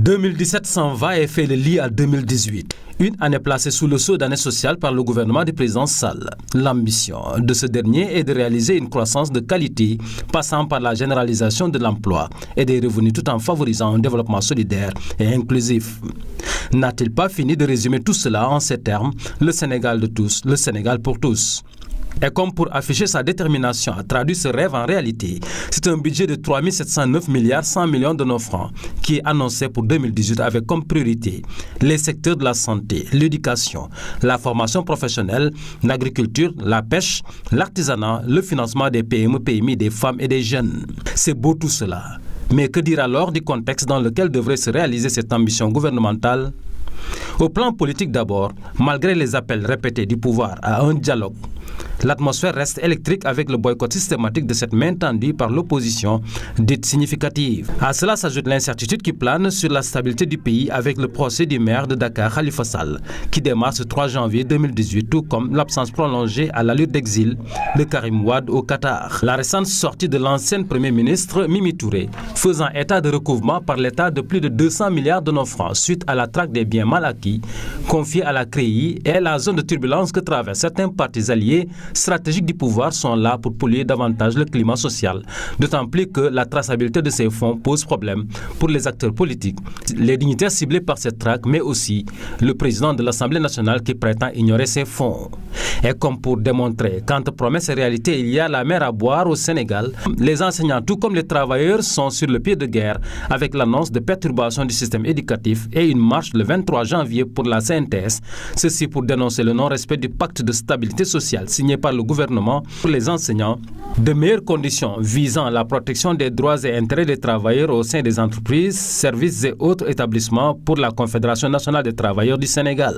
2017 s'en va et fait le lit à 2018. Une année placée sous le sceau d'année sociale par le gouvernement du président Sall. L'ambition de ce dernier est de réaliser une croissance de qualité passant par la généralisation de l'emploi et des revenus tout en favorisant un développement solidaire et inclusif. N'a-t-il pas fini de résumer tout cela en ces termes, le Sénégal de tous, le Sénégal pour tous? Et comme pour afficher sa détermination à traduire ce rêve en réalité, c'est un budget de 3 709 milliards 100 millions de nos francs qui est annoncé pour 2018 avec comme priorité les secteurs de la santé, l'éducation, la formation professionnelle, l'agriculture, la pêche, l'artisanat, le financement des PME, PMI, des femmes et des jeunes. C'est beau tout cela. Mais que dire alors du contexte dans lequel devrait se réaliser cette ambition gouvernementale? Au plan politique d'abord, malgré les appels répétés du pouvoir à un dialogue, l'atmosphère reste électrique avec le boycott systématique de cette main tendue par l'opposition dite significative. À cela s'ajoute l'incertitude qui plane sur la stabilité du pays avec le procès du maire de Dakar, Khalifa Sall, qui démarre ce 3 janvier 2018, tout comme l'absence prolongée à l'allure d'exil de Karim Wade au Qatar. La récente sortie de l'ancienne Premier ministre Mimi Touré, faisant état de recouvrement par l'État de plus de 200 milliards de nos francs suite à la traque des biens mal acquis confiés à la CREI et la zone de turbulence que traversent certains partis alliés stratégiques du pouvoir sont là pour polluer davantage le climat social, d'autant plus que la traçabilité de ces fonds pose problème pour les acteurs politiques, les dignitaires ciblés par cette traque, mais aussi le président de l'Assemblée nationale qui prétend ignorer ces fonds. Et comme pour démontrer qu'entre promesses et réalité, il y a la mer à boire au Sénégal, les enseignants, tout comme les travailleurs, sont sur le pied de guerre avec l'annonce de perturbation du système éducatif et une marche le 23 janvier pour la CNTS, ceci pour dénoncer le non-respect du pacte de stabilité sociale signé par le gouvernement pour les enseignants, de meilleures conditions visant la protection des droits et intérêts des travailleurs au sein des entreprises, services et autres établissements pour la Confédération nationale des travailleurs du Sénégal.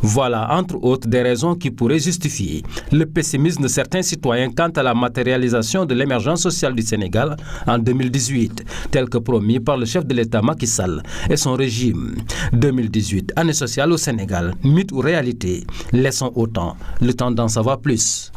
Voilà, entre autres, des raisons qui pourraient justifier le pessimisme de certains citoyens quant à la matérialisation de l'émergence sociale du Sénégal en 2018, tel que promis par le chef de l'État Macky Sall et son régime. 2018, année sociale au Sénégal, mythe ou réalité? Laissons au temps le temps d'en savoir plus.